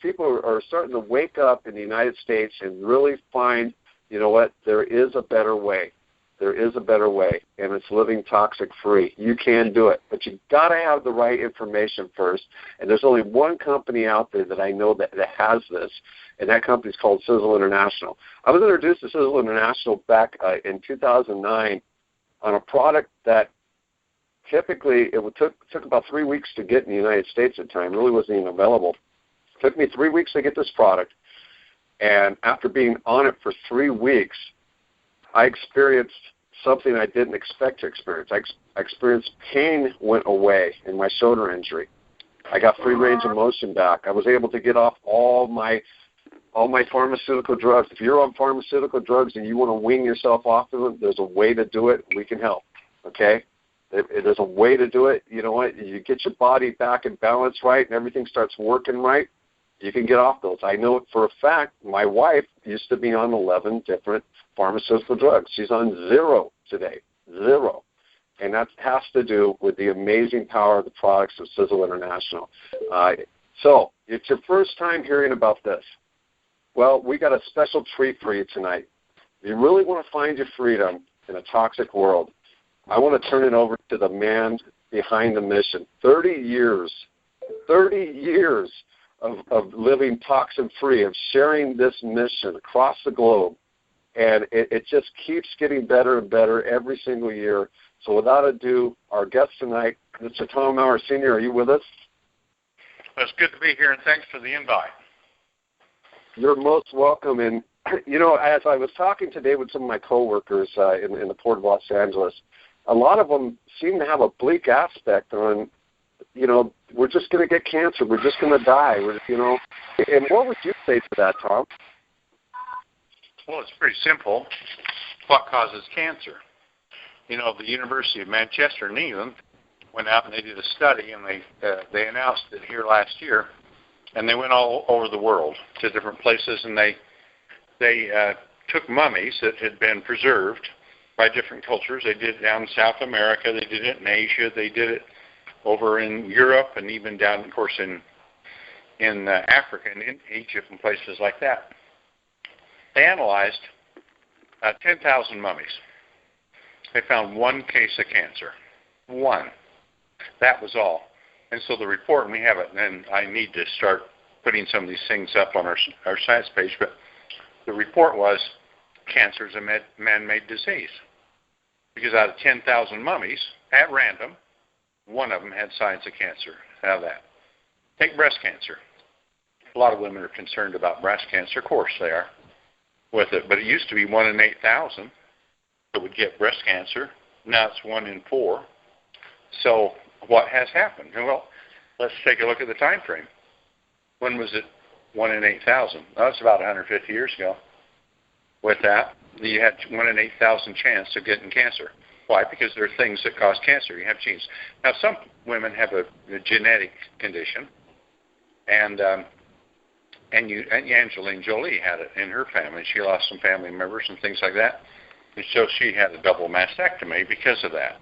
people are starting to wake up in the United States and really find, you know what, there is a better way. There is a better way, and it's living toxic-free. You can do it, but you've got to have the right information first. And there's only one company out there that I know that has this, and that company is called Sisel International. I was introduced to Sisel International back in 2009 on a product that typically it took about 3 weeks to get in the United States at the time. It really wasn't even available. It took me 3 weeks to get this product, and after being on it for 3 weeks, I experienced something I didn't expect to experience. I experienced pain went away in my shoulder injury. I got free range of motion back. I was able to get off all my pharmaceutical drugs. If you're on pharmaceutical drugs and you want to wean yourself off of them, there's a way to do it. We can help, okay? There's a way to do it. You know what? You get your body back in balance right and everything starts working right, you can get off those. I know it for a fact. My wife used to be on 11 different pharmaceutical drugs. She's on 0 today, 0. And that has to do with the amazing power of the products of Sisel International. So it's your first time hearing about this. Well, we got a special treat for you tonight. If you really want to find your freedom in a toxic world, I want to turn it over to the man behind the mission. 30 years of living toxin-free, of sharing this mission across the globe. And it just keeps getting better and better every single year. So without ado, our guest tonight, Mr. Tom Mower, Sr., are you with us? It's good to be here, and thanks for the invite. You're most welcome. And, you know, as I was talking today with some of my coworkers in the Port of Los Angeles, a lot of them seem to have a bleak aspect on, you know, we're just going to get cancer. We're just going to die. And what would you say to that, Tom? Well, it's pretty simple. What causes cancer? You know, the University of Manchester in England went out and they did a study, and they announced it here last year, and they went all over the world to different places, and they took mummies that had been preserved by different cultures. They did it down in South America. They did it in Asia. They did it over in Europe, and even down, of course, in Africa and in Egypt and places like that. They analyzed 10,000 mummies. They found one case of cancer. One. That was all. And so the report, and we have it, and I need to start putting some of these things up on our science page, but the report was cancer is a man-made disease. Because out of 10,000 mummies, at random, one of them had signs of cancer. Have that. Take breast cancer. A lot of women are concerned about breast cancer. Of course they are with it. But it used to be 1 in 8,000 that would get breast cancer. Now it's 1 in 4. So what has happened? Well, let's take a look at the time frame. When was it 1 in 8,000? Well, that's about 150 years ago. With that, you had 1 in 8,000 chance of getting cancer. Why? Because there are things that cause cancer. You have genes. Now, some women have a genetic condition, and Angelina Jolie had it in her family. She lost some family members and things like that, and so she had a double mastectomy because of that.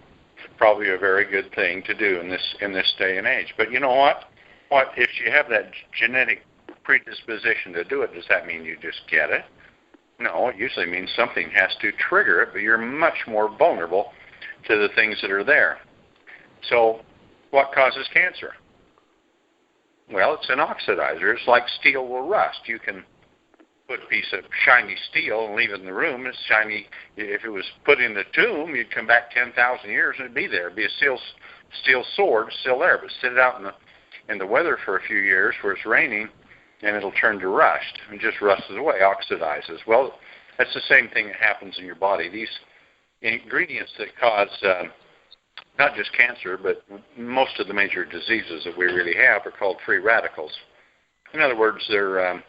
Probably a very good thing to do in this day and age. But you know what? What if you have that genetic predisposition to do it? Does that mean you just get it? No, it usually means something has to trigger it, but you're much more vulnerable to the things that are there. So what causes cancer? Well, it's an oxidizer. It's like steel will rust. You can put a piece of shiny steel and leave it in the room. It's shiny. If it was put in the tomb, you'd come back 10,000 years and it'd be there. It'd be a steel sword still there, but sit it out in the weather for a few years where it's raining, and it'll turn to rust and just rusts away, oxidizes. Well, that's the same thing that happens in your body. These ingredients that cause not just cancer, but most of the major diseases that we really have are called free radicals. In other words, they're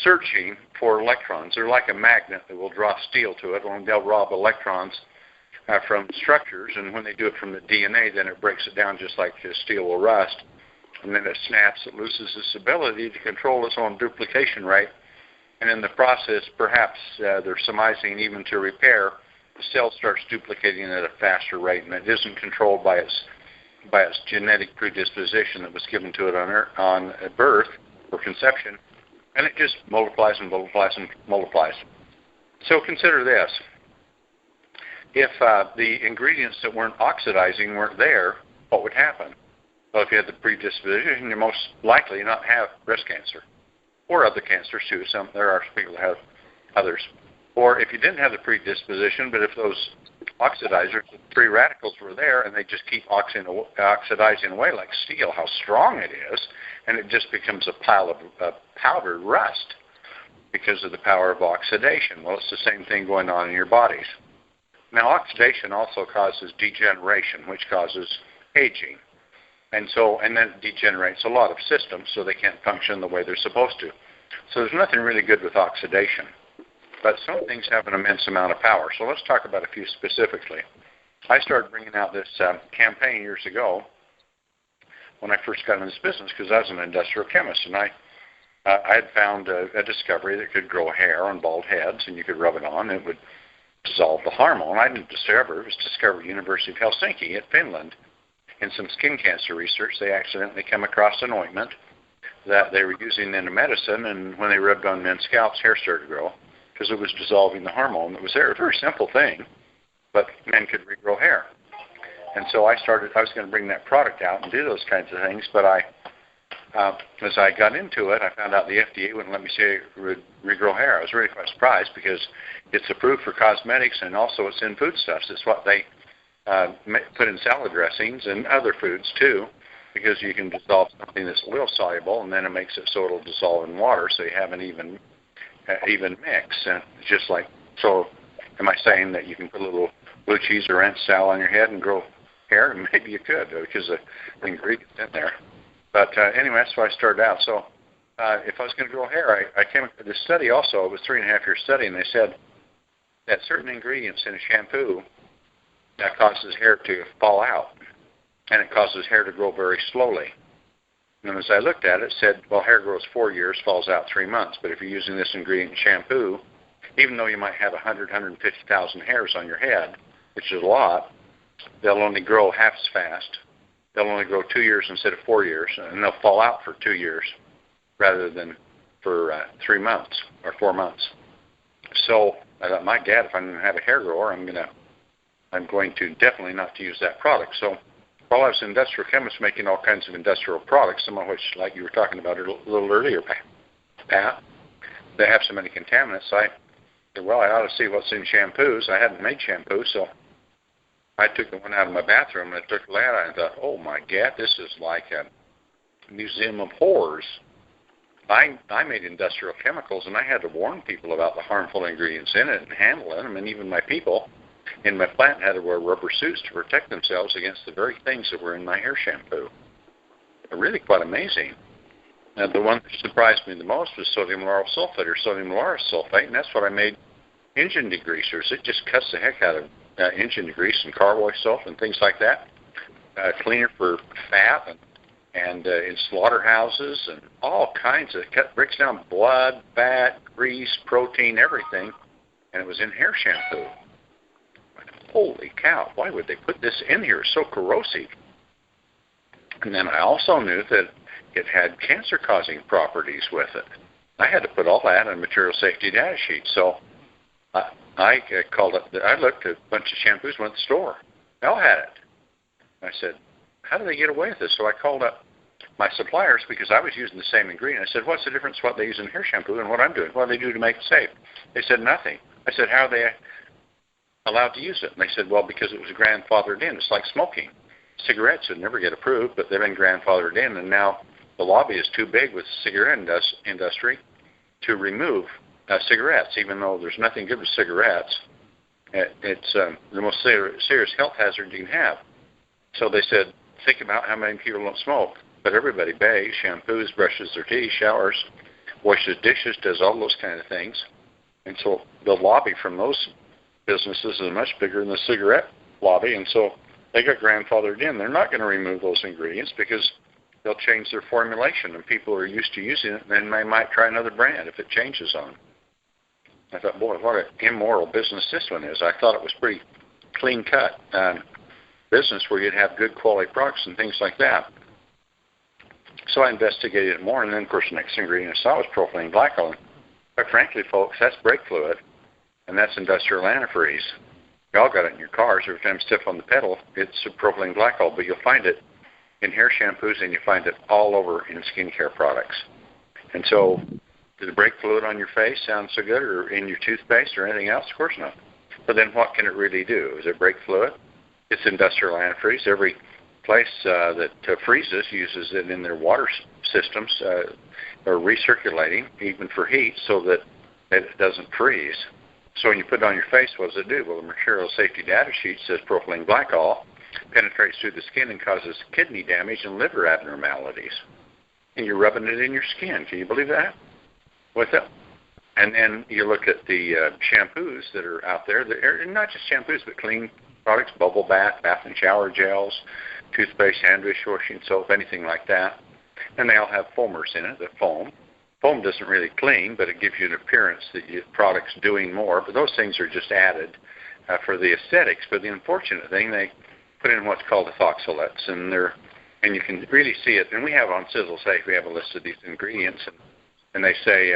searching for electrons. They're like a magnet that will draw steel to it, and they'll rob electrons from structures, and when they do it from the DNA, then it breaks it down just like the steel will rust. And then it snaps, it loses its ability to control its own duplication rate. And in the process, perhaps they're surmising even to repair, the cell starts duplicating at a faster rate, and it isn't controlled by its genetic predisposition that was given to it on birth. for conception, and it just multiplies and multiplies and multiplies. So consider this. If the ingredients that weren't oxidizing weren't there, what would happen? Well, if you had the predisposition, you're most likely not have breast cancer or other cancers too. There are people that have others. Or if you didn't have the predisposition, but if those oxidizers, the free radicals were there and they just keep oxidizing away like steel, how strong it is, and it just becomes a pile of powdered rust because of the power of oxidation. Well, it's the same thing going on in your bodies. Now, oxidation also causes degeneration, which causes aging. And then it degenerates a lot of systems so they can't function the way they're supposed to. So there's nothing really good with oxidation. But some things have an immense amount of power. So let's talk about a few specifically. I started bringing out this campaign years ago when I first got into this business because I was an industrial chemist. And I had found a discovery that could grow hair on bald heads, and you could rub it on, and it would dissolve the hormone. I didn't discover it. It was discovered at the University of Helsinki in Finland. In some skin cancer research, they accidentally came across an ointment that they were using in a medicine, and when they rubbed on men's scalps, hair started to grow because it was dissolving the hormone that was there. A very simple thing, but men could regrow hair. And so I was going to bring that product out and do those kinds of things, but as I got into it, I found out the FDA wouldn't let me regrow hair. I was really quite surprised because it's approved for cosmetics and also it's in foodstuffs. It's what they put in salad dressings and other foods too, because you can dissolve something that's oil soluble and then it makes it so it'll dissolve in water, so you have an even mix. And just like, so am I saying that you can put a little blue cheese or ranch salad on your head and grow hair? Maybe you could because the ingredients in there. But anyway, that's why I started out. So if I was going to grow hair, I came up with this study also. It was a 3.5-year study, and they said that certain ingredients in a shampoo that causes hair to fall out, and it causes hair to grow very slowly. And as I looked at it, it said, well, hair grows 4 years, falls out 3 months. But if you're using this ingredient in shampoo, even though you might have 150,000 hairs on your head, which is a lot, they'll only grow half as fast. They'll only grow 2 years instead of 4 years, and they'll fall out for 2 years rather than for 3 months or 4 months. So I thought, my God, if I'm going to have a hair grower, I'm going to definitely not to use that product. So while I was an industrial chemist making all kinds of industrial products, some of which, like you were talking about a little earlier, Pat, they have so many contaminants, I said, well, I ought to see what's in shampoos. I hadn't made shampoo, so I took the one out of my bathroom and I took that out and thought, oh my God, this is like a museum of horrors. I made industrial chemicals and I had to warn people about the harmful ingredients in it and handle them, and even my people in my plant had to wear rubber suits to protect themselves against the very things that were in my hair shampoo. Really quite amazing. Now, the one that surprised me the most was sodium lauryl sulfate or sodium lauryl sulfate, and that's what I made engine degreasers. It just cuts the heck out of engine degrease and car wash soap and things like that. Cleaner for fat and in slaughterhouses and all kinds of, breaks down blood, fat, grease, protein, everything, and it was in hair shampoo. Holy cow, why would they put this in here? It's so corrosive. And then I also knew that it had cancer-causing properties with it. I had to put all that on a material safety data sheet. So I called up, I looked at a bunch of shampoos, went to the store. They all had it. I said, how do they get away with this? So I called up my suppliers because I was using the same ingredient. I said, what's the difference what they use in hair shampoo and what I'm doing? What do they do to make it safe? They said, nothing. I said, how are they allowed to use it? And they said, well, because it was grandfathered in. It's like smoking. Cigarettes would never get approved, but they've been grandfathered in, and now the lobby is too big with the cigarette industry to remove cigarettes, even though there's nothing good with cigarettes. It's the most serious health hazard you can have. So they said, think about how many people don't smoke. But everybody bathes, shampoos, brushes their teeth, showers, washes dishes, does all those kind of things. And so the lobby from those businesses is much bigger than the cigarette lobby, and so they got grandfathered in. They're not going to remove those ingredients because they'll change their formulation, and people are used to using it, and then they might try another brand if it changes on them. I thought, boy, what an immoral business this one is. I thought it was pretty clean-cut business where you'd have good quality products and things like that. So I investigated it more, and then, of course, the next ingredient I saw was propylene glycol. And quite frankly, folks, that's brake fluid, and that's industrial antifreeze. You all got it in your cars. Every time you step on the pedal, it's propylene glycol, but you'll find it in hair shampoos, and you find it all over in skincare products. And so, does the brake fluid on your face sound so good, or in your toothpaste, or anything else? Of course not. But then what can it really do? Is it brake fluid? It's industrial antifreeze. Every place that freezes uses it in their water systems, or recirculating, even for heat, so that it doesn't freeze. So when you put it on your face, what does it do? Well, the material safety data sheet says propylene glycol penetrates through the skin and causes kidney damage and liver abnormalities. And you're rubbing it in your skin. Can you believe that? What's up? And then you look at the shampoos that are out there. They're not just shampoos, but clean products, bubble bath, bath and shower gels, toothpaste, hand dishwashing soap, anything like that. And they all have foamers in it, the foam. Foam doesn't really clean, but it gives you an appearance that your product's doing more. But those things are just added for the aesthetics. But the unfortunate thing, they put in what's called ethoxylates, and you can really see it. And we have on Sisel Safe, we have a list of these ingredients, and they say,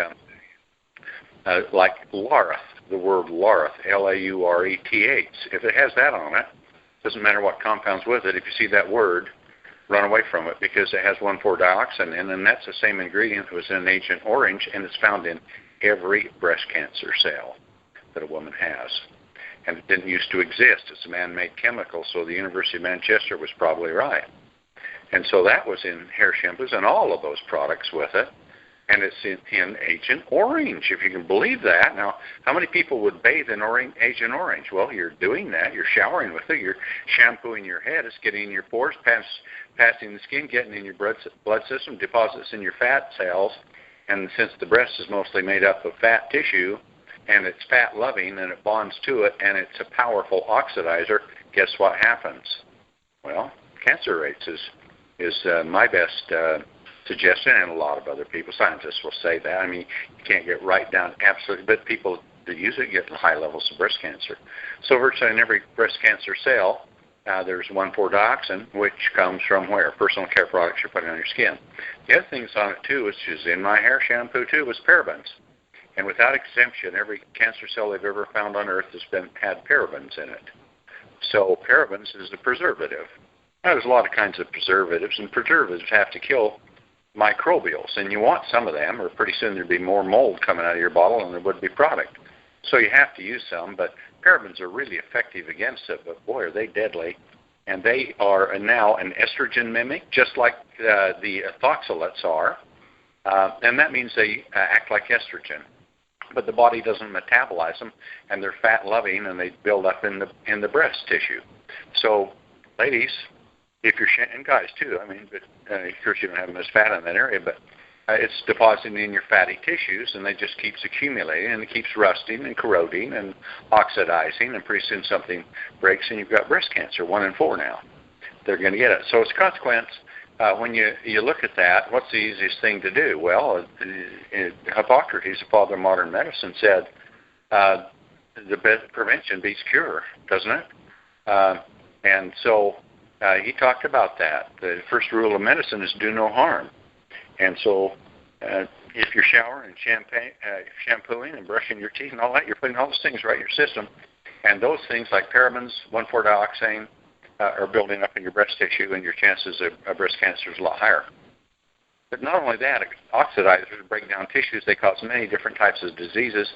like laureth, the word laureth, L-A-U-R-E-T-H. If it has that on it, doesn't matter what compound's with it. If you see that word, run away from it, because it has 1,4-dioxane, and that's the same ingredient that was in Agent Orange, and it's found in every breast cancer cell that a woman has. And it didn't used to exist. It's a man-made chemical, so the University of Manchester was probably right. And so that was in hair shampoos and all of those products with it. And it's in Agent Orange, if you can believe that. Now, how many people would bathe in Agent Orange? Well, you're doing that. You're showering with it. You're shampooing your head. It's getting in your pores, passing the skin, getting in your blood system, deposits in your fat cells. And since the breast is mostly made up of fat tissue, and it's fat-loving, and it bonds to it, and it's a powerful oxidizer, guess what happens? Well, cancer rates is my best suggestion, and a lot of other people, scientists will say that. I mean, you can't get right down absolutely, but people that use it get high levels of breast cancer. So virtually in every breast cancer cell, there's 1,4-dioxane, which comes from where? Personal care products you're putting on your skin. The other things on it, too, which is in my hair shampoo, too, was parabens. And without exemption, every cancer cell they've ever found on Earth has had parabens in it. So parabens is a preservative. Now, there's a lot of kinds of preservatives, and preservatives have to kill microbials, and you want some of them, or pretty soon there'd be more mold coming out of your bottle than there would be product. So you have to use some, but parabens are really effective against it, but boy, are they deadly. And they are now an estrogen mimic, just like the ethoxylates are, and that means they act like estrogen. But the body doesn't metabolize them, and they're fat-loving, and they build up in the breast tissue. So, ladies, if you're and guys too, I mean, but of course you don't have much fat in that area, but it's depositing in your fatty tissues, and it just keeps accumulating, and it keeps rusting and corroding and oxidizing, and pretty soon something breaks, and you've got breast cancer. 1 in 4 now, they're going to get it. So as a consequence, when you look at that, what's the easiest thing to do? Well, Hippocrates, the father of modern medicine, said the prevention beats cure, doesn't it? And so he talked about that. The first rule of medicine is do no harm. And so if you're showering and shampooing and brushing your teeth and all that, you're putting all those things right in your system. And those things like parabens, 1,4-dioxane, are building up in your breast tissue, and your chances of breast cancer is a lot higher. But not only that, oxidizers break down tissues. They cause many different types of diseases.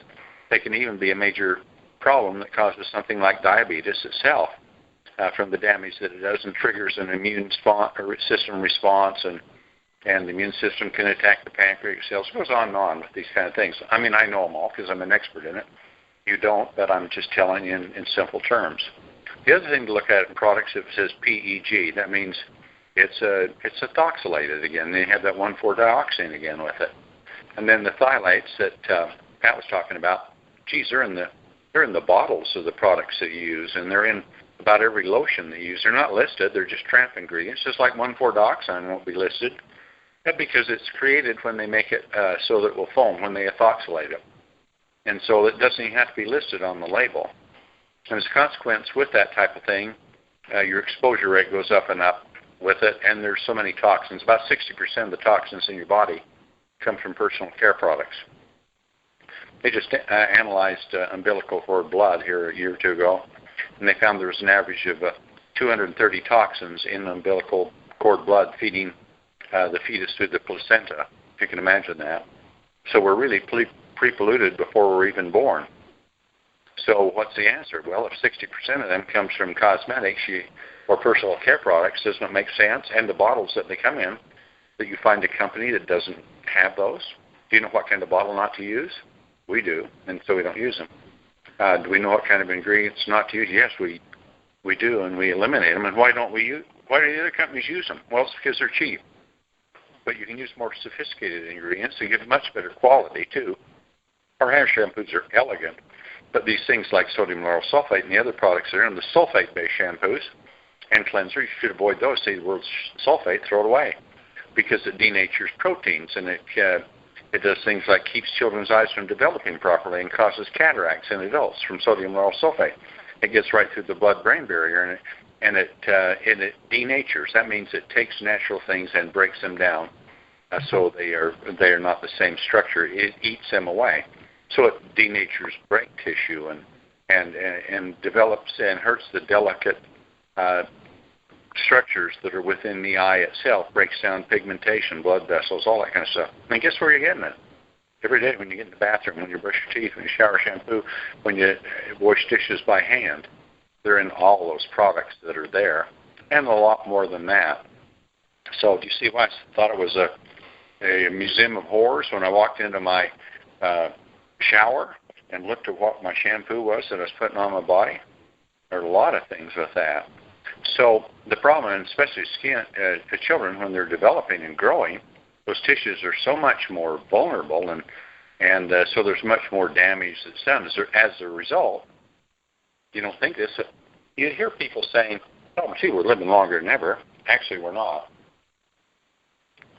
They can even be a major problem that causes something like diabetes itself from the damage that it does, and triggers an immune system response, and the immune system can attack the pancreatic cells. It goes on and on with these kind of things. I mean, I know them all because I'm an expert in it. You don't, but I'm just telling you in simple terms. The other thing to look at in products, if it says PEG, that means it's ethoxylated again. They have that 1,4-dioxane again with it. And then the phthalates that Pat was talking about, geez, they're in the bottles of the products that you use, and they're in about every lotion that you use. They're not listed. They're just tramp ingredients, just like 1,4-dioxane won't be listed. That's because it's created when they make it so that it will foam, when they ethoxylate it. And so it doesn't even have to be listed on the label. And as a consequence, with that type of thing, your exposure rate goes up and up, with it, and there's so many toxins. About 60% of the toxins in your body come from personal care products. They just analyzed umbilical cord blood here a year or two ago, and they found there was an average of 230 toxins in the umbilical cord blood feeding the fetus through the placenta, if you can imagine that. So we're really pre-polluted before we're even born. So what's the answer? Well, if 60% of them comes from cosmetics or personal care products, doesn't it make sense? And the bottles that they come in, that you find a company that doesn't have those? Do you know what kind of bottle not to use? We do, and so we don't use them. Do we know what kind of ingredients not to use? Yes, we do, and we eliminate them. And why do the other companies use them? Well, it's because they're cheap. But you can use more sophisticated ingredients and get much better quality, too. Our hair shampoos are elegant, but these things like sodium lauryl sulfate and the other products that are in the sulfate-based shampoos and cleanser, you should avoid those. Say the word sulfate, throw it away, because it denatures proteins, and it does things like keeps children's eyes from developing properly and causes cataracts in adults from sodium lauryl sulfate. It gets right through the blood-brain barrier, and it denatures. That means it takes natural things and breaks them down, so they are not the same structure. It eats them away, so it denatures brain tissue and develops and hurts the delicate structures that are within the eye itself, breaks down pigmentation, blood vessels, all that kind of stuff. And guess where you're getting it? Every day when you get in the bathroom, when you brush your teeth, when you shower shampoo, when you wash dishes by hand, they're in all those products that are there, and a lot more than that. So do you see why I thought it was a museum of horrors when I walked into my shower and looked at what my shampoo was that I was putting on my body? There are a lot of things with that. So the problem, and especially skin, for children when they're developing and growing, those tissues are so much more vulnerable, and so there's much more damage that's done as a result. You don't think this. You hear people saying, oh, gee, we're living longer than ever. Actually, we're not.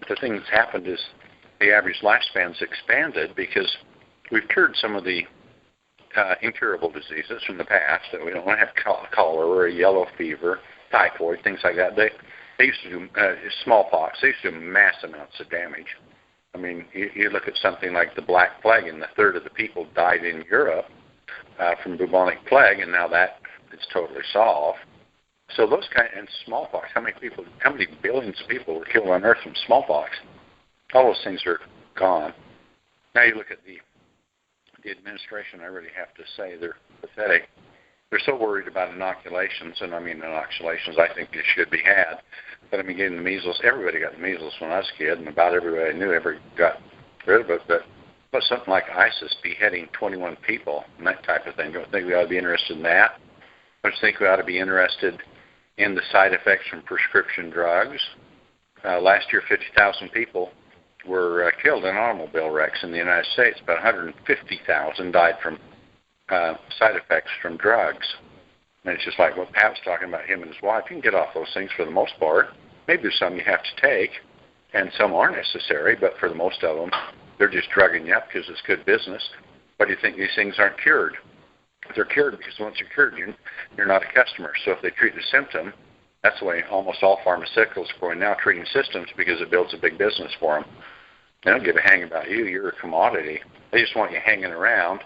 The thing that's happened is the average lifespan's expanded because we've cured some of the incurable diseases from the past. That we don't want to have cholera or yellow fever, typhoid, things like that. They used to do smallpox. They used to do mass amounts of damage. I mean, you look at something like the Black Plague, and a third of the people died in Europe from bubonic plague, and now that is totally solved. So those and smallpox. How many billions of people were killed on Earth from smallpox? All those things are gone. Now you look at the administration. I really have to say they're pathetic. They're so worried about inoculations, and I mean inoculations. I think it should be had. But I mean, getting the measles. Everybody got the measles when I was a kid, and about everybody I knew ever got rid of it. But something like ISIS beheading 21 people and that type of thing. Don't think we ought to be interested in that. I just think we ought to be interested in the side effects from prescription drugs. Last year, 50,000 people were killed in automobile wrecks in the United States. About 150,000 died from side effects from drugs. And it's just like what Pat was talking about, him and his wife. You can get off those things for the most part. Maybe there's some you have to take, and some are necessary, but for the most of them, they're just drugging you up because it's good business. Why do you think these things aren't cured? They're cured because once you're cured, you're not a customer. So if they treat the symptom, that's the way almost all pharmaceuticals are going now, treating systems, because it builds a big business for them. They don't give a hang about you. You're a commodity. They just want you hanging around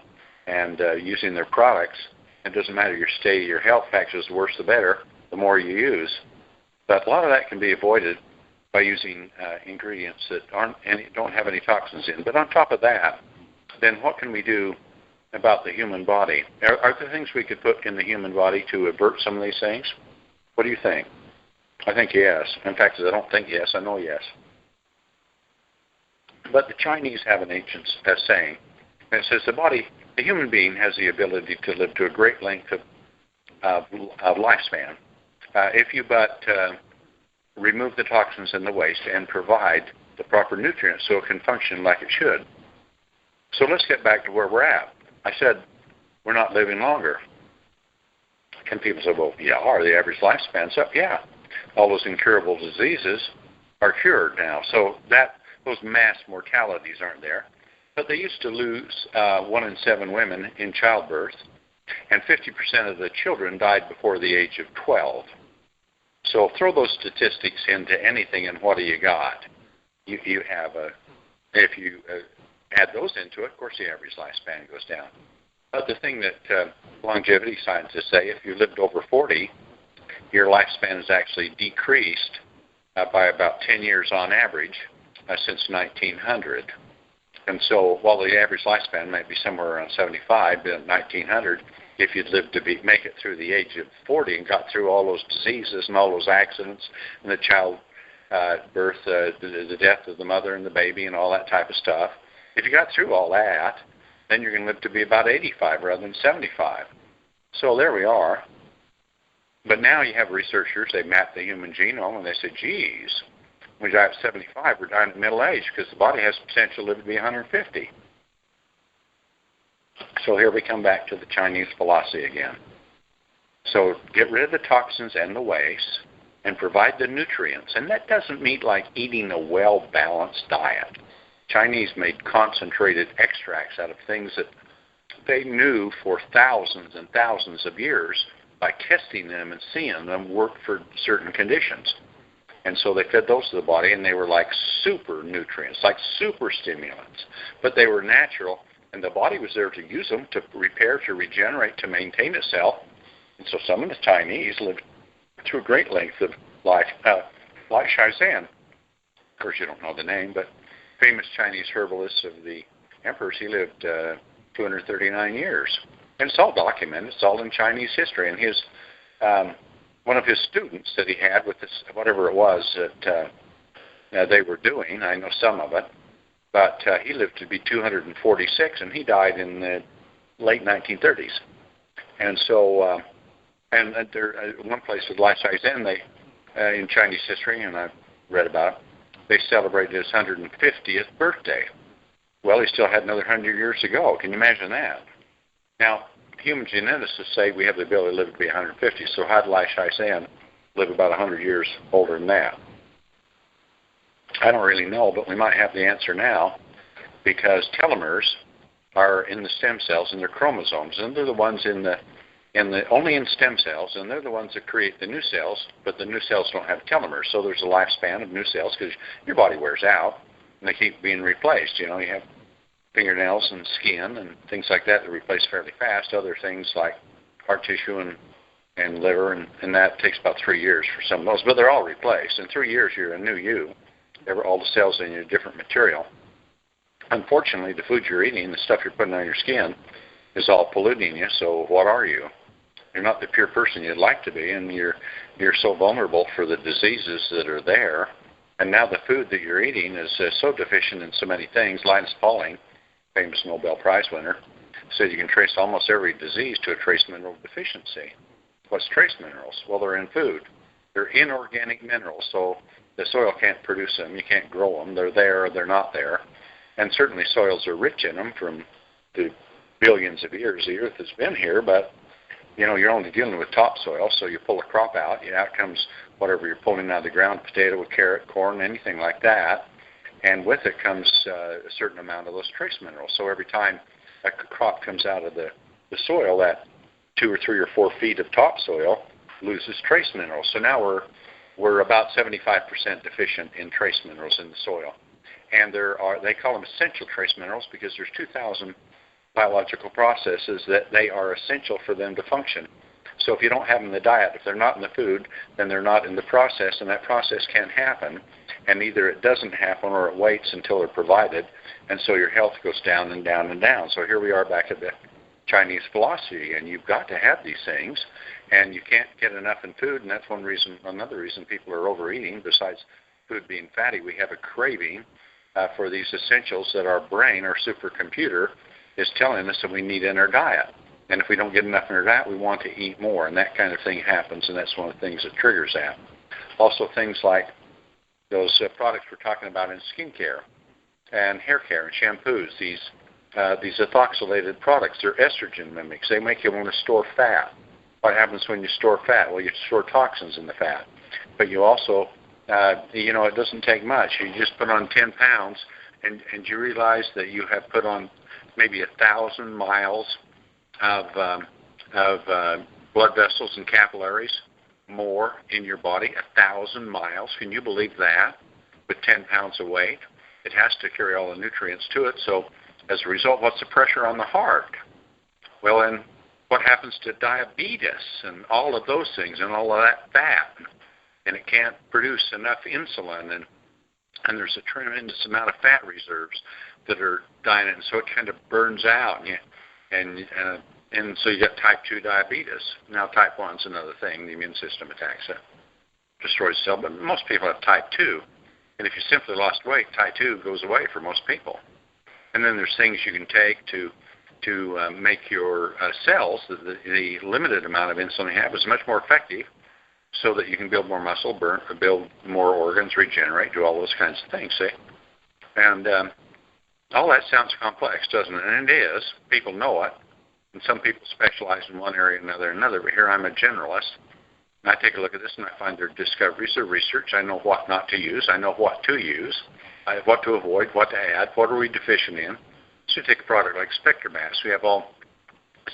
and using their products. It doesn't matter your state, your health factors, the worse the better, the more you use. But a lot of that can be avoided by using ingredients that don't have any toxins in. But on top of that, then what can we do about the human body? Are there things we could put in the human body to avert some of these things? What do you think? I think yes. In fact, I don't think yes, I know yes. But the Chinese have an ancient saying, and it says the human being has the ability to live to a great length of lifespan if you but remove the toxins and the waste and provide the proper nutrients so it can function like it should. So let's get back to where we're at. I said we're not living longer. And people say, well, yeah, are the average lifespan's up? Yeah. All those incurable diseases are cured now. So those mass mortalities aren't there. But they used to lose 1 in 7 women in childbirth, and 50% of the children died before the age of 12. So throw those statistics into anything, and what do you got? You have if you add those into it, of course the average lifespan goes down. But the thing that longevity scientists say, if you lived over 40, your lifespan is actually decreased by about 10 years on average since 1900. And so while the average lifespan might be somewhere around 75, but in 1900, if you'd lived to make it through the age of 40 and got through all those diseases and all those accidents and the child birth, the death of the mother and the baby and all that type of stuff, if you got through all that, then you're going to live to be about 85 rather than 75. So there we are. But now you have researchers, they map the human genome, and they say, geez, when we die at 75, we're dying at middle age because the body has potential to live to be 150. So here we come back to the Chinese philosophy again. So get rid of the toxins and the waste and provide the nutrients. And that doesn't mean like eating a well-balanced diet. Chinese made concentrated extracts out of things that they knew for thousands and thousands of years by testing them and seeing them work for certain conditions. And so they fed those to the body, and they were like super nutrients, like super stimulants. But they were natural, and the body was there to use them to repair, to regenerate, to maintain itself. And so some of the Chinese lived to a great length of life, like Sisel. Of course, you don't know the name, but famous Chinese herbalist of the emperors, he lived 239 years. And it's all documented. It's all in Chinese history. And his one of his students that he had with this, whatever it was that they were doing, I know some of it, but he lived to be 246, and he died in the late 1930s. And so, and there, one place with Lai Shizen, they in Chinese history, and I've read about it, they celebrated his 150th birthday. Well, he still had another 100 years to go. Can you imagine that? Now, human geneticists say we have the ability to live to be 150, so how did Lai Shizen live about 100 years older than that? I don't really know, but we might have the answer now, because telomeres are in the stem cells and they're chromosomes, and they're the ones only in stem cells, and they're the ones that create the new cells, but the new cells don't have telomeres, so there's a lifespan of new cells because your body wears out, and they keep being replaced. You know, you have fingernails and skin and things like that replace fairly fast. Other things like heart tissue and liver, and that takes about 3 years for some of those, but they're all replaced. In 3 years, you're a new you. All the cells in you are different material. Unfortunately, the food you're eating, the stuff you're putting on your skin, is all polluting you, so what are you? You're not the pure person you'd like to be, and you're so vulnerable for the diseases that are there. And now the food that you're eating is so deficient in so many things. Linus Pauling, famous Nobel Prize winner, said you can trace almost every disease to a trace mineral deficiency. What's trace minerals? Well, they're in food. They're inorganic minerals, so the soil can't produce them. You can't grow them. They're there or they're not there. And certainly soils are rich in them from the billions of years the earth has been here, but you know, you're only dealing with topsoil, so you pull a crop out, out comes whatever you're pulling out of the ground, potato, carrot, corn, anything like that, and with it comes a certain amount of those trace minerals. So every time a crop comes out of the soil, that 2 or 3 or 4 feet of topsoil loses trace minerals. So now we're about 75% deficient in trace minerals in the soil. And they call them essential trace minerals because there's 2,000 biological processes that they are essential for them to function. So if you don't have them in the diet, if they're not in the food, then they're not in the process, and that process can't happen. And either it doesn't happen or it waits until they're provided, and so your health goes down and down and down. So here we are back at the Chinese philosophy, and you've got to have these things, and you can't get enough in food, and that's another reason people are overeating. Besides food being fatty, we have a craving for these essentials that our brain, our supercomputer, is telling us that we need in our diet. And if we don't get enough in our diet, we want to eat more, and that kind of thing happens, and that's one of the things that triggers that. Also things like those products we're talking about in skincare and hair care and shampoos, these ethoxylated products, they're estrogen mimics. They make you want to store fat. What happens when you store fat? Well, you store toxins in the fat. But you also, it doesn't take much. You just put on 10 pounds, and you realize that you have put on maybe 1,000 miles of blood vessels and capillaries, more in your body, 1,000 miles. Can you believe that? With 10 pounds of weight. It has to carry all the nutrients to it. So as a result, what's the pressure on the heart? Well, then what happens to diabetes and all of those things and all of that fat? And it can't produce enough insulin, and there's a tremendous amount of fat reserves that are dying, and so it kind of burns out, and so you get type 2 diabetes. Now type 1 is another thing. The immune system attacks it, destroys the cell, but most people have type 2. And if you simply lost weight, type 2 goes away for most people. And then there's things you can take to make your cells, the limited amount of insulin you have, is much more effective, so that you can build more muscle, build more organs, regenerate, do all those kinds of things, see? And all that sounds complex, doesn't it? And it is. People know it. And some people specialize in one area and another. But here I'm a generalist. And I take a look at this and I find their discoveries, their research. I know what not to use. I know what to use, what to avoid, what to add, what are we deficient in. So you take a product like SpectraMass. We have all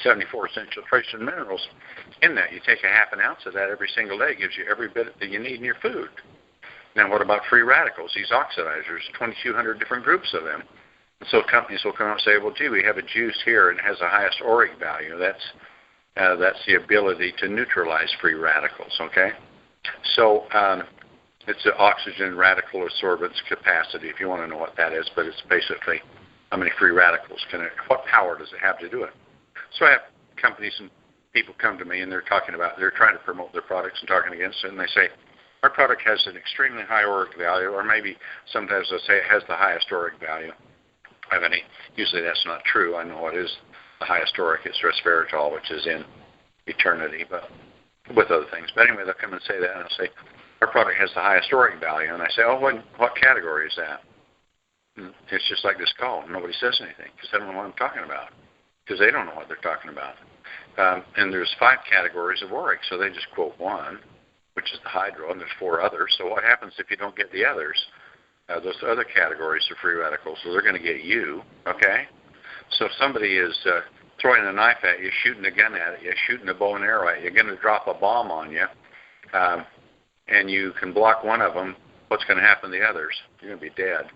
74 essential trace and minerals in that. You take a half an ounce of that every single day. It gives you every bit that you need in your food. Now what about free radicals, these oxidizers, 2,200 different groups of them. And so companies will come out and say, well, gee, we have a juice here and it has the highest ORIC value. That's the ability to neutralize free radicals, okay? So it's the oxygen radical absorbance capacity, if you want to know what that is, but it's basically how many free radicals what power does it have to do it? So I have companies and people come to me and they're trying to promote their products and talking against it, and they say, our product has an extremely high ORIC value, or maybe sometimes they'll say it has the highest ORIC value. Usually that's not true. I know it is the highest ORIC. It's resveratrol, which is in eternity, but with other things. But anyway, they'll come and say that, and I'll say, our product has the highest ORIC value. And I say, oh, what category is that? And it's just like this call. Nobody says anything because they don't know what I'm talking about, because they don't know what they're talking about. And there's 5 categories of ORIC, so they just quote one, which is the hydro, and there's 4 others. So what happens if you don't get the others? Those other categories are free radicals, so they're going to get you, okay? So if somebody is throwing a knife at you, shooting a gun at you, shooting a bow and arrow at you, you're going to drop a bomb on you, and you can block one of them, what's going to happen to the others? You're going to be dead.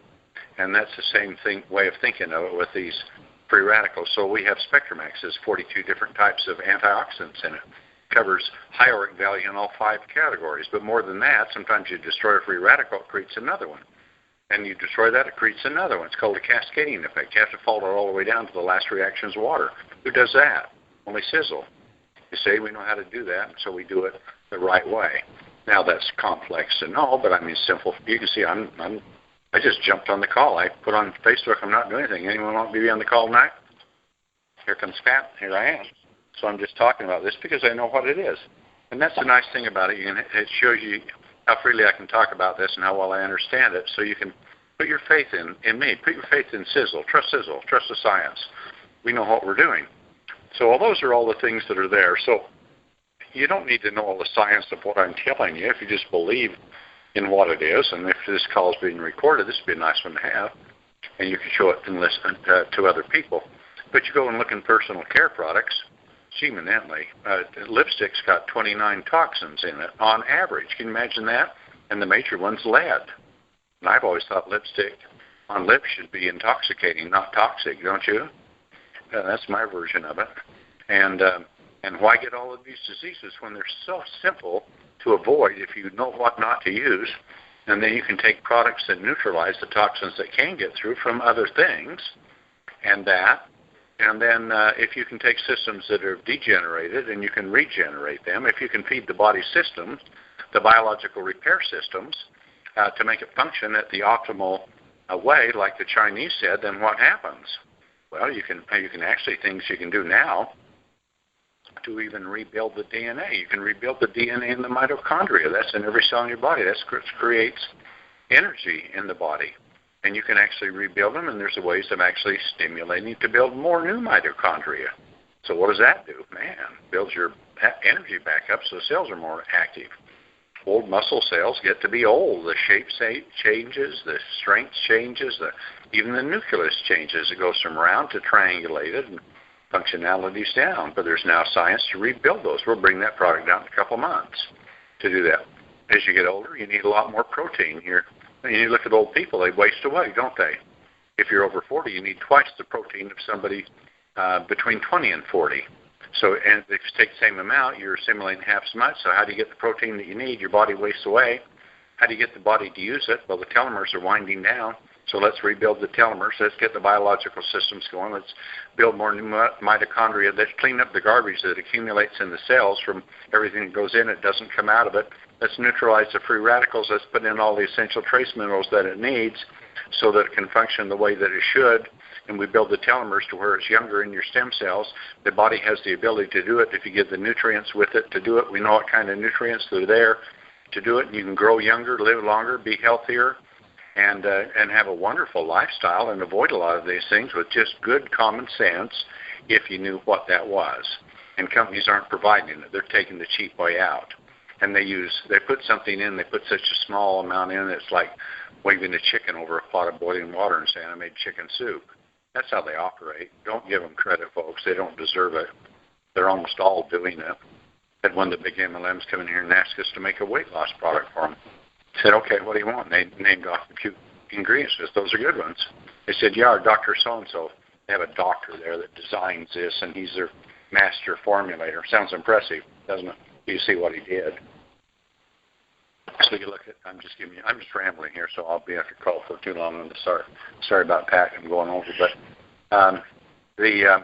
And that's the same way of thinking of it with these free radicals. So we have SpectraMax. There's 42 different types of antioxidants in it. Covers high ORIC value in all 5 categories. But more than that, sometimes you destroy a free radical, it creates another one. And you destroy that, it creates another one. It's called a cascading effect. You have to follow it all the way down to the last reactions of water. Who does that? Only Sisel. You say we know how to do that, so we do it the right way. Now that's complex to know, but I mean simple. You can see I just jumped on the call. I put on Facebook, I'm not doing anything. Anyone want me to be on the call tonight? Here comes Pat. Here I am. So I'm just talking about this because I know what it is. And that's the nice thing about it. It shows you how freely I can talk about this and how well I understand it, so you can put your faith in me. Put your faith in Sisel. Trust the science. We know what we're doing. So all those are all the things that are there. So you don't need to know all the science of what I'm telling you if you just believe in what it is. And if this call is being recorded, this would be a nice one to have, and you can show it and listen to other people. But you go and look in personal care products, eminently. Lipstick's got 29 toxins in it on average. Can you imagine that? And the major one's lead. And I've always thought lipstick on lips should be intoxicating, not toxic, don't you? That's my version of it. And why get all of these diseases when they're so simple to avoid if you know what not to use? And then you can take products that neutralize the toxins that can get through from other things, and then if you can take systems that are degenerated and you can regenerate them, if you can feed the body systems, the biological repair systems, to make it function at the optimal way, like the Chinese said, then what happens? Well, you can actually, things you can do now to even rebuild the DNA. You can rebuild the DNA in the mitochondria. That's in every cell in your body. That creates energy in the body. And you can actually rebuild them, and there's ways of actually stimulating to build more new mitochondria. So what does that do? Man, builds your energy back up so the cells are more active. Old muscle cells get to be old. The shape changes, the strength changes, even the nucleus changes. It goes from round to triangulated, and functionality's down. But there's now science to rebuild those. We'll bring that product down in a couple months. to do that. As you get older, you need a lot more protein here. You look at old people, they waste away, don't they? If you're over 40, you need twice the protein of somebody between 20 and 40. So, and if you take the same amount, you're assimilating half as much. So how do you get the protein that you need? Your body wastes away. How do you get the body to use it? Well, the telomeres are winding down. So let's rebuild the telomeres. Let's get the biological systems going. Let's build more new mitochondria. Let's clean up the garbage that accumulates in the cells from everything that goes in. It doesn't come out of it. Let's neutralize the free radicals. Let's put in all the essential trace minerals that it needs so that it can function the way that it should. And we build the telomeres to where it's younger in your stem cells. The body has the ability to do it if you give the nutrients with it to do it. We know what kind of nutrients that are there to do it. And you can grow younger, live longer, be healthier, and have a wonderful lifestyle and avoid a lot of these things with just good common sense if you knew what that was. And companies aren't providing it. They're taking the cheap way out. And they put something in, they put such a small amount in, it's like waving a chicken over a pot of boiling water and saying, I made chicken soup. That's how they operate. Don't give them credit, folks. They don't deserve it. They're almost all doing it. Had one of the big MLMs come in here and ask us to make a weight loss product for them. I said, okay, what do you want? And they named off a few ingredients. Says, those are good ones. They said, yeah, our Dr. So-and-so. They have a doctor there that designs this, and he's their master formulator. Sounds impressive, doesn't it? You see what he did. So you look at, I'm just rambling here, so I'll be after call for too long. Sorry about Pat, I'm going over, but the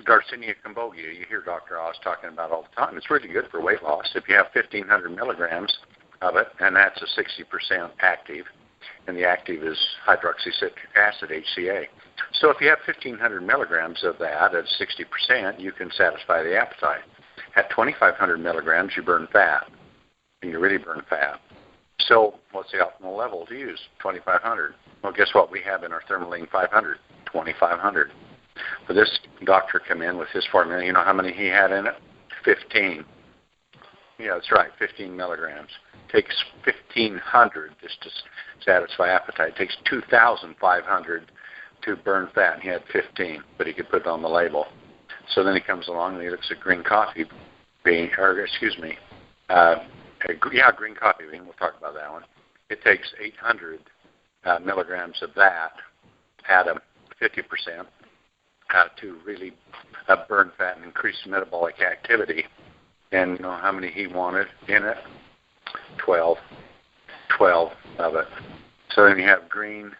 Garcinia cambogia, you hear Dr. Oz talking about all the time. It's really good for weight loss. If you have 1,500 milligrams of it, and that's a 60% active, and the active is hydroxycitric acid, HCA. So if you have 1,500 milligrams of that at 60%, you can satisfy the appetite. At 2,500 milligrams, you burn fat, and you really burn fat. So what's the optimal level to use? 2,500. Well, guess what? We have in our Thermaline 500, 2,500. But this doctor come in with his formula. You know how many he had in it? 15. Yeah, that's right, 15 milligrams. Takes 1,500 just to satisfy appetite. Takes 2,500 to burn fat, and he had 15, but he could put it on the label. So then he comes along and he looks at green coffee bean, green coffee bean. We'll talk about that one. It takes 800 milligrams of that at 50% to really burn fat and increase metabolic activity. And you know how many he wanted in it? 12 of it. So then you have green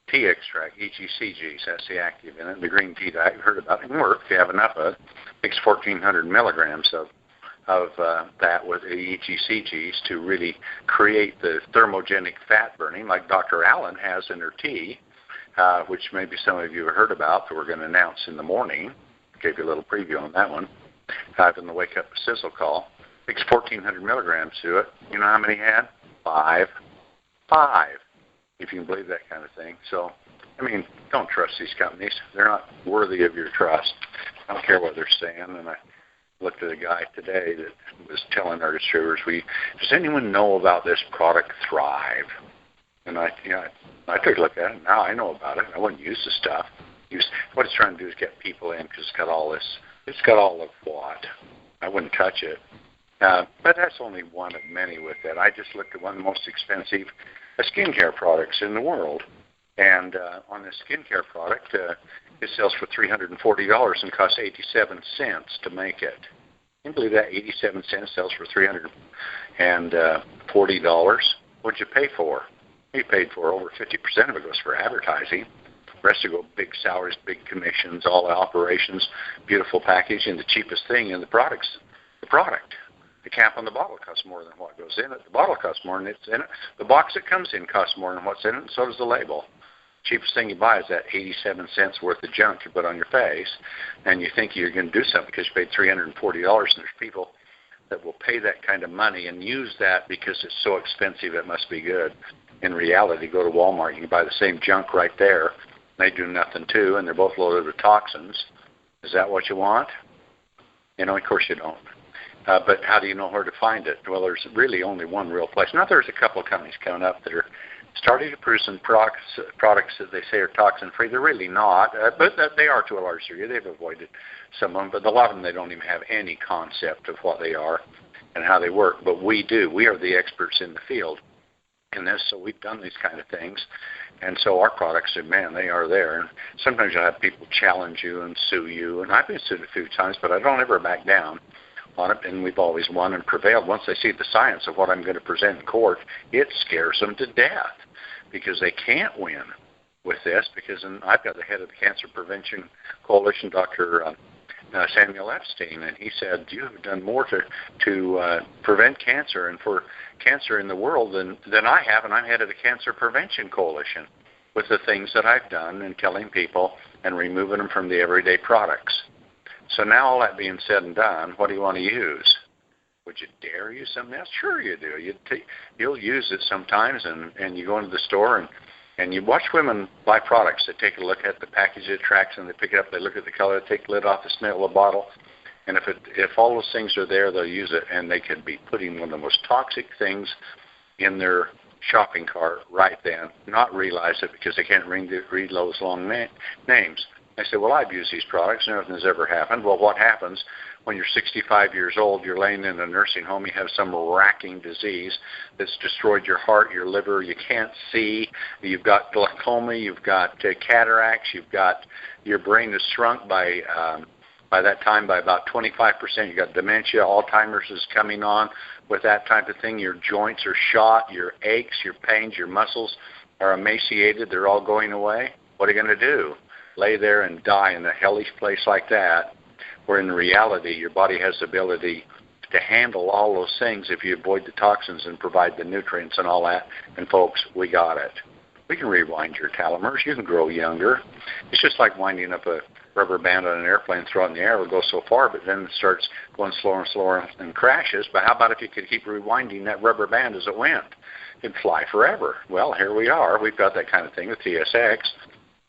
tea extract, EGCGs, that's the active in it. The green tea that I've heard about, it can work if you have enough of it. Takes 1,400 milligrams of that with the EGCGs to really create the thermogenic fat burning like Dr. Allen has in her tea, which maybe some of you have heard about that we're going to announce in the morning. Gave you a little preview on that one. In the Wake Up Sisel call. Takes 1,400 milligrams to it. You know how many he had? 5. If you can believe that kind of thing. So, I mean, don't trust these companies. They're not worthy of your trust. I don't care what they're saying. And I looked at a guy today that was telling our distributors, does anyone know about this product, Thrive? And I took a look at it. Now I know about it. I wouldn't use the stuff. What it's trying to do is get people in because it's got all this. It's got all of what? I wouldn't touch it. But that's only one of many with it. I just looked at one of the most expensive skincare products in the world. And on this skincare product, it sells for $340 and costs 87 cents to make it. Can you believe that? 87 cents sells for $340. What'd you pay for? You paid for over 50% of it goes for advertising. The rest will go big salaries, big commissions, all the operations, beautiful packaging. The cheapest thing in the product. The cap on the bottle costs more than what goes in it. The bottle costs more than it's in it. The box it comes in costs more than what's in it, and so does the label. Cheapest thing you buy is that 87 cents worth of junk you put on your face, and you think you're going to do something because you paid $340, and there's people that will pay that kind of money and use that because it's so expensive it must be good. In reality, go to Walmart, you can buy the same junk right there. They do nothing too, and they're both loaded with toxins. Is that what you want? You know, of course you don't. But how do you know where to find it? Well, there's really only one real place. Now, there's a couple of companies coming up that are starting to produce some products that they say are toxin-free. They're really not, but they are to a large degree. They've avoided some of them, but a lot of them, they don't even have any concept of what they are. and how they work, but we do. We are the experts in the field in this, so we've done these kind of things. And so our products, man, they are there. And sometimes you'll have people challenge you and sue you, and I've been sued a few times, but I don't ever back down on it, and we've always won and prevailed. Once they see the science of what I'm going to present in court, it scares them to death because they can't win with this, because I've got the head of the Cancer Prevention Coalition, Dr. Samuel Epstein, and he said, you have done more to prevent cancer and for cancer in the world than I have, and I'm head of the Cancer Prevention Coalition with the things that I've done and telling people and removing them from the everyday products. So now all that being said and done, what do you want to use? Would you dare use something else? Sure you do. You'll use it sometimes, and you go into the store and you watch women buy products. They take a look at the package it tracks, and they pick it up, they look at the color, they take the lid off, the smell of the bottle, and if all those things are there, they'll use it, and they could be putting one of the most toxic things in their shopping cart right then, not realize it because they can't read those long names. I say, well, I've used these products, and nothing has ever happened. Well, what happens when you're 65 years old, you're laying in a nursing home, you have some racking disease that's destroyed your heart, your liver, you can't see, you've got glaucoma, you've got cataracts, you've got your brain is shrunk by that time by about 25%, you've got dementia, Alzheimer's is coming on with that type of thing, your joints are shot, your aches, your pains, your muscles are emaciated, they're all going away. What are you going to do? Lay there and die in a hellish place like that, where in reality your body has the ability to handle all those things if you avoid the toxins and provide the nutrients and all that. And folks, we got it. We can rewind your telomeres. You can grow younger. It's just like winding up a rubber band on an airplane, throw it in the air, it will go so far, but then it starts going slower and slower and crashes. But how about if you could keep rewinding that rubber band as it went? It'd fly forever. Well, here we are. We've got that kind of thing with TSX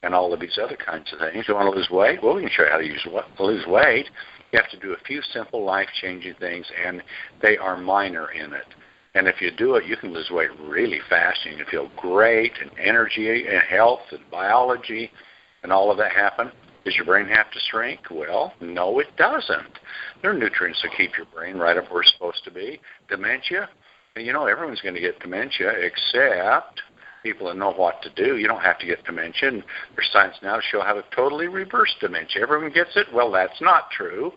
and all of these other kinds of things. You want to lose weight? Well, we can show you how to lose weight. You have to do a few simple life-changing things, and they are minor in it. And if you do it, you can lose weight really fast, and you can feel great, and energy and health and biology and all of that happen. Does your brain have to shrink? Well, no, it doesn't. There are nutrients that keep your brain right up where it's supposed to be. Dementia? You know, everyone's going to get dementia except people that know what to do. You don't have to get dementia. And there's science now to show how to totally reverse dementia. Everyone gets it? Well, that's not true.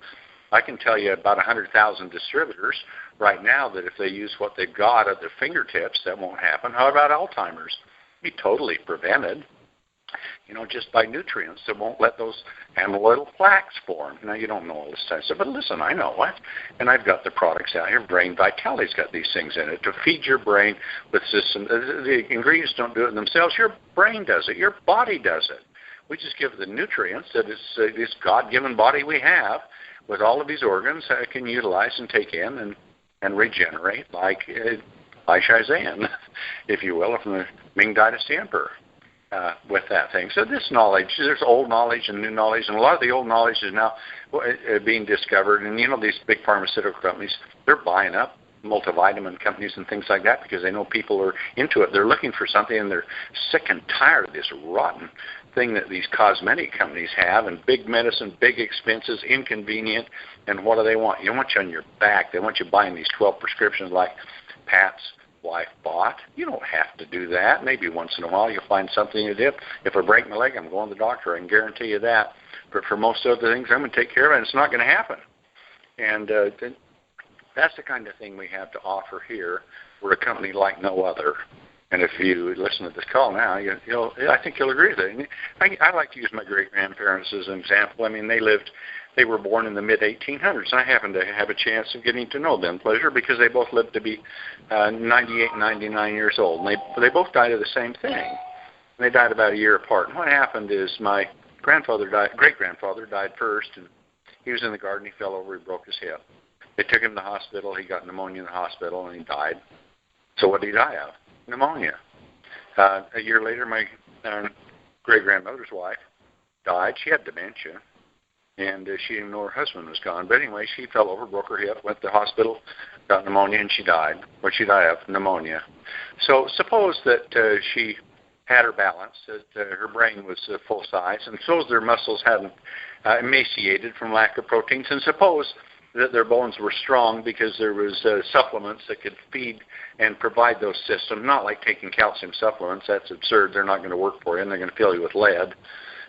I can tell you about 100,000 distributors right now that if they use what they've got at their fingertips, that won't happen. How about Alzheimer's? Be totally prevented, you know, just by nutrients that won't let those amyloidal plaques form. Now, you don't know all this stuff, but listen, I know it. And I've got the products out here. Brain Vitality's got these things in it to feed your brain with system. The ingredients don't do it themselves. Your brain does it. Your body does it. We just give it the nutrients that this God-given body we have with all of these organs that it can utilize and take in and regenerate like Shizan, if you will, from the Ming Dynasty Emperor. With that thing. So this knowledge, there's old knowledge and new knowledge, and a lot of the old knowledge is now being discovered. And, you know, these big pharmaceutical companies, they're buying up multivitamin companies and things like that because they know people are into it. They're looking for something, and they're sick and tired of this rotten thing that these cosmetic companies have, and big medicine, big expenses, inconvenient, and what do they want? They want you on your back. They want you buying these 12 prescriptions like Pat's wife bought. You don't have to do that. Maybe once in a while you'll find something you did. If I break my leg, I'm going to the doctor. I can guarantee you that. But for most other things, I'm going to take care of it, and it's not going to happen. And that's the kind of thing we have to offer here. We're a company like no other. And if you listen to this call now, I think you'll agree with it. I like to use my great-grandparents as an example. I mean, they were born in the mid-1800s. I happen to have a chance of getting to know them, pleasure, because they both lived to be 98 and 99 years old. And they both died of the same thing. And they died about a year apart. And what happened is my great-grandfather died first, and he was in the garden. He fell over. He broke his hip. They took him to the hospital. He got pneumonia in the hospital, and he died. So what did he die of? Pneumonia. A year later, my great-grandmother's wife died. She had dementia. And she didn't know her husband was gone. But anyway, she fell over, broke her hip, went to the hospital, got pneumonia, and she died. What she died of? Pneumonia. So suppose that she had her balance, that her brain was full size, and suppose their muscles hadn't emaciated from lack of proteins, and suppose that their bones were strong because there was supplements that could feed and provide those systems, not like taking calcium supplements. That's absurd. They're not going to work for you, and they're going to fill you with lead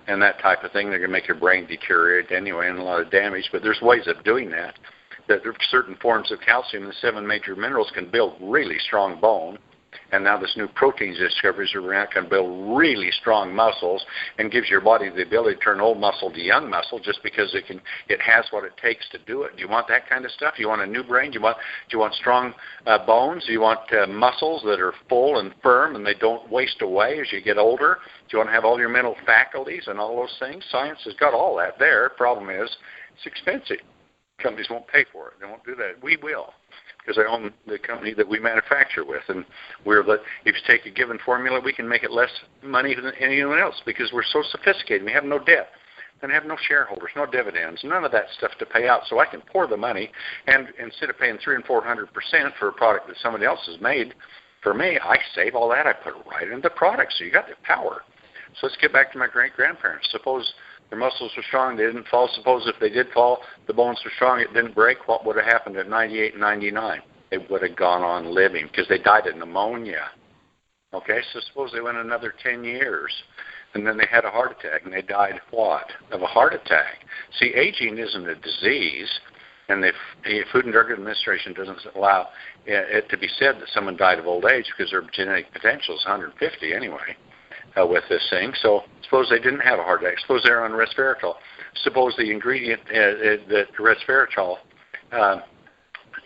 and that type of thing. They're going to make your brain deteriorate anyway and a lot of damage. But there's ways of doing that. That there are certain forms of calcium, the 7 major minerals, can build really strong bone. And now this new proteins discoveries around can build really strong muscles and gives your body the ability to turn old muscle to young muscle just because it has what it takes to do it. Do you want that kind of stuff? Do you want a new brain? Do you want strong bones? Do you want muscles that are full and firm and they don't waste away as you get older? Do you want to have all your mental faculties and all those things? Science has got all that there. Problem is, it's expensive. Companies won't pay for it. They won't do that. We will, because I own the company that we manufacture with, and if you take a given formula, we can make it less money than anyone else because we're so sophisticated. We have no debt, and have no shareholders, no dividends, none of that stuff to pay out. So I can pour the money, and instead of paying 300% and 400% for a product that somebody else has made for me, I save all that. I put it right into the product. So you got the power. So let's get back to my great-grandparents. Suppose their muscles were strong, they didn't fall. Suppose if they did fall, the bones were strong, it didn't break. What would have happened at 98 and 99? They would have gone on living because they died of pneumonia. Okay, so suppose they went another 10 years, and then they had a heart attack, and they died what? Of a heart attack. See, aging isn't a disease, and the Food and Drug Administration doesn't allow it to be said that someone died of old age because their genetic potential is 150 anyway. With this thing. So suppose they didn't have a heart attack. Suppose they're on resveratrol. Suppose the ingredient that resveratrol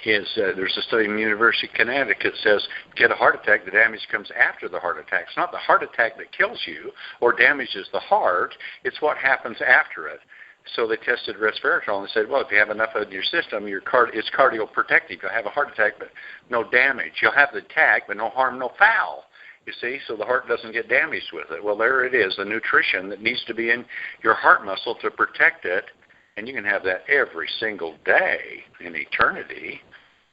there's a study in the University of Connecticut that says get a heart attack, the damage comes after the heart attack. It's not the heart attack that kills you or damages the heart. It's what happens after it. So they tested resveratrol and they said, well, if you have enough of it in your system, it's cardioprotective. You'll have a heart attack, but no damage. You'll have the attack, but no harm, no foul. You see, so the heart doesn't get damaged with it. Well, there it is, the nutrition that needs to be in your heart muscle to protect it, and you can have that every single day in eternity.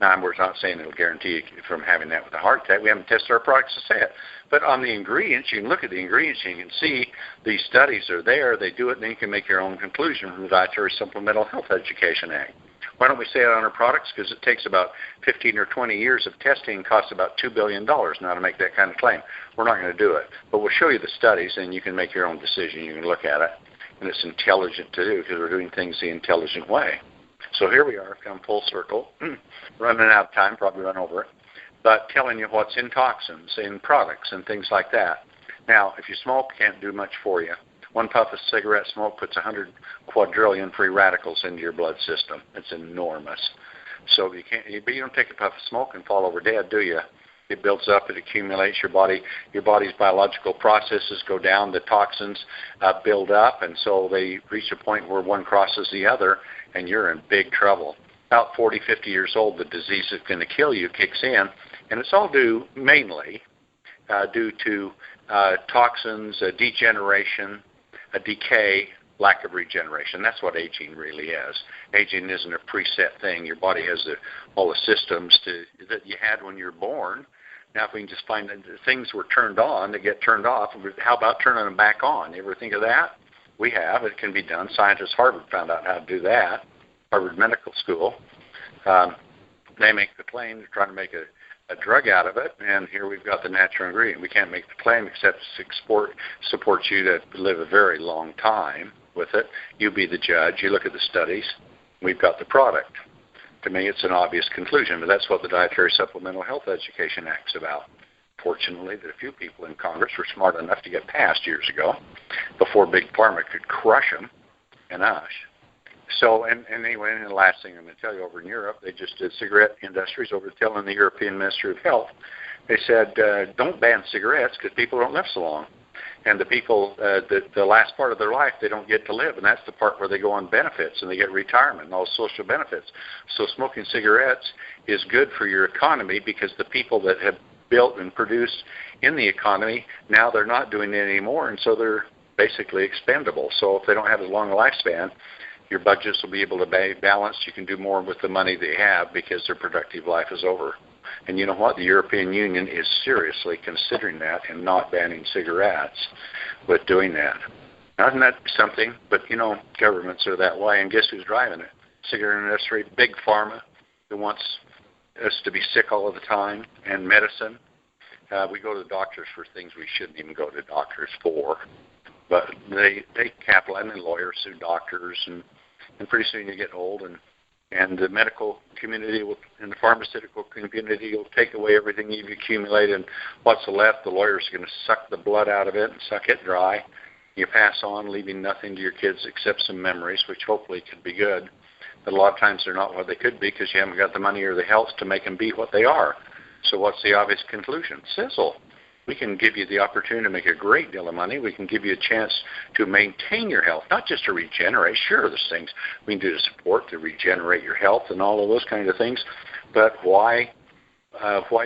Now, we're not saying it'll guarantee you from having that with a heart attack. We haven't tested our products to say it. But on the ingredients, you can look at the ingredients, and you can see these studies are there, they do it, and then you can make your own conclusion from the Dietary Supplemental Health Education Act. Why don't we say it on our products? Because it takes about 15 or 20 years of testing and costs about $2 billion now to make that kind of claim. We're not going to do it. But we'll show you the studies, and you can make your own decision. You can look at it. And it's intelligent to do because we're doing things the intelligent way. So here we are, come full circle, running out of time, probably run over it, but telling you what's in toxins, in products, and things like that. Now, if you smoke, can't do much for you. One puff of cigarette smoke puts 100 quadrillion free radicals into your blood system. It's enormous. So but you don't take a puff of smoke and fall over dead, do you? It builds up, it accumulates. Your body's biological processes go down, the toxins build up, and so they reach a point where one crosses the other, and you're in big trouble. About 40, 50 years old, the disease that's going to kill you kicks in, and it's all mainly due to toxins, degeneration, a decay, lack of regeneration. That's what aging really is. Aging isn't a preset thing. Your body has all the systems that you had when you were born. Now, if we can just find that things were turned on, they get turned off, how about turning them back on? You ever think of that? We have. It can be done. Scientists at Harvard found out how to do that, Harvard Medical School. They make the claim they're trying to make a drug out of it, and here we've got the natural ingredient. We can't make the claim except support you to live a very long time with it. You be the judge. You look at the studies. We've got the product. To me, it's an obvious conclusion, but that's what the Dietary Supplemental Health Education Act is about. Fortunately, that a few people in Congress were smart enough to get passed years ago before Big Pharma could crush them and us. So, and anyway, and the last thing I'm going to tell you, over in Europe, they just did cigarette industries over telling the European Ministry of Health. They said, don't ban cigarettes because people don't live so long. And the people, the last part of their life, they don't get to live. And that's the part where they go on benefits and they get retirement and all social benefits. So smoking cigarettes is good for your economy because the people that have built and produced in the economy, now they're not doing it anymore. And so they're basically expendable. So if they don't have as long a lifespan, your budgets will be able to be balanced. You can do more with the money they have because their productive life is over. And you know what? The European Union is seriously considering that and not banning cigarettes, but doing that. Now, isn't that something? But, you know, governments are that way, and guess who's driving it? cigarette industry, big pharma who wants us to be sick all of the time, and medicine. We go to the doctors for things we shouldn't even go to doctors for. But they capitalize, and lawyers sue doctors, and pretty soon you get old, and the medical community and the pharmaceutical community will take away everything you've accumulated, and what's left, the lawyers are going to suck the blood out of it and suck it dry. You pass on, leaving nothing to your kids except some memories, which hopefully could be good. But a lot of times they're not what they could be because you haven't got the money or the health to make them be what they are. So what's the obvious conclusion? Sisel. We can give you the opportunity to make a great deal of money. We can give you a chance to maintain your health, not just to regenerate. Sure, there's things we can do to support, to regenerate your health and all of those kinds of things. But why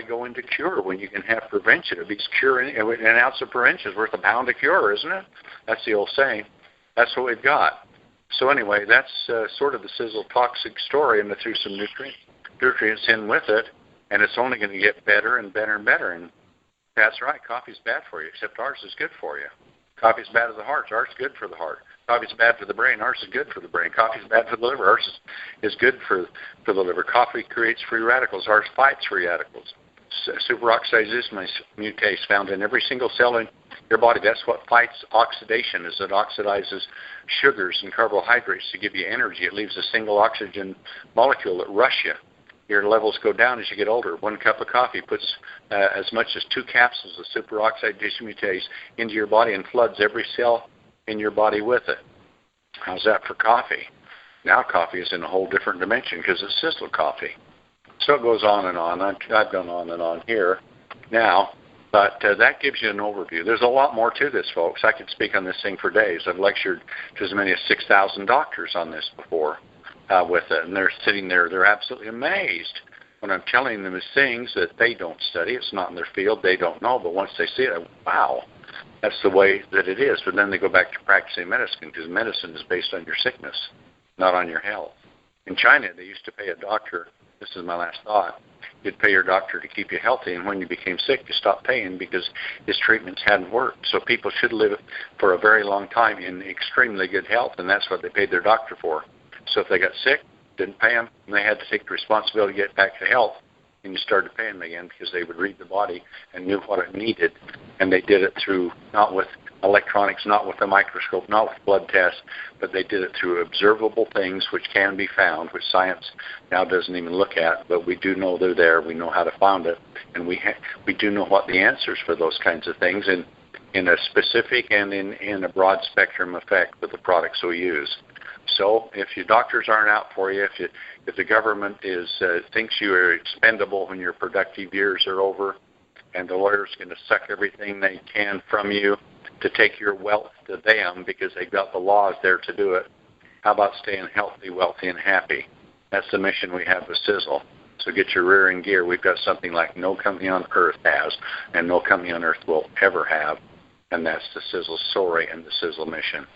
go into cure when you can have prevention? It beats cure. An ounce of prevention is worth a pound of cure, isn't it? That's the old saying. That's what we've got. So anyway, that's sort of the Sisel toxic story, and I threw some nutrients in with it, and it's only going to get better and better and better. And that's right, coffee's bad for you, except ours is good for you. Coffee's bad for the heart, ours is good for the heart. Coffee's bad for the brain, ours is good for the brain. Coffee's bad for the liver, ours is good for the liver. Coffee creates free radicals, ours fights free radicals. Superoxidation mutase found in every single cell in your body. That's what fights oxidation, is it oxidizes sugars and carbohydrates to give you energy. It leaves a single oxygen molecule that rushes you. Your levels go down as you get older. 1 cup of coffee puts as much as 2 capsules of superoxidation mutase into your body and floods every cell in your body with it. How's that for coffee? Now coffee is in a whole different dimension because it's Sisel coffee. So it goes on and on. I've gone on and on here now, but that gives you an overview. There's a lot more to this, folks. I could speak on this thing for days. I've lectured to as many as 6,000 doctors on this before. With it, and they're sitting there, they're absolutely amazed when I'm telling them things that they don't study. It's not in their field, they don't know, but once they see it, wow, that's the way that it is. But then they go back to practicing medicine, because medicine is based on your sickness, not on your health. In China, they used to pay a doctor, this is my last thought, you'd pay your doctor to keep you healthy, and when you became sick, you stopped paying because his treatments hadn't worked. So people should live for a very long time in extremely good health, and that's what they paid their doctor for. So if they got sick, didn't pay them, and they had to take the responsibility to get back to health, and you started paying them again because they would read the body and knew what it needed. And they did it through, not with electronics, not with a microscope, not with blood tests, but they did it through observable things which can be found, which science now doesn't even look at, but we do know they're there. We know how to find it, and we do know what the answers for those kinds of things in a specific and in a broad spectrum effect with the products we use. So if your doctors aren't out for you, if the government thinks you are expendable when your productive years are over, and the lawyer's going to suck everything they can from you to take your wealth to them because they've got the laws there to do it, how about staying healthy, wealthy, and happy? That's the mission we have with Sisel. So get your rear end gear. We've got something like no company on earth has, and no company on earth will ever have, and that's the Sisel story and the Sisel mission.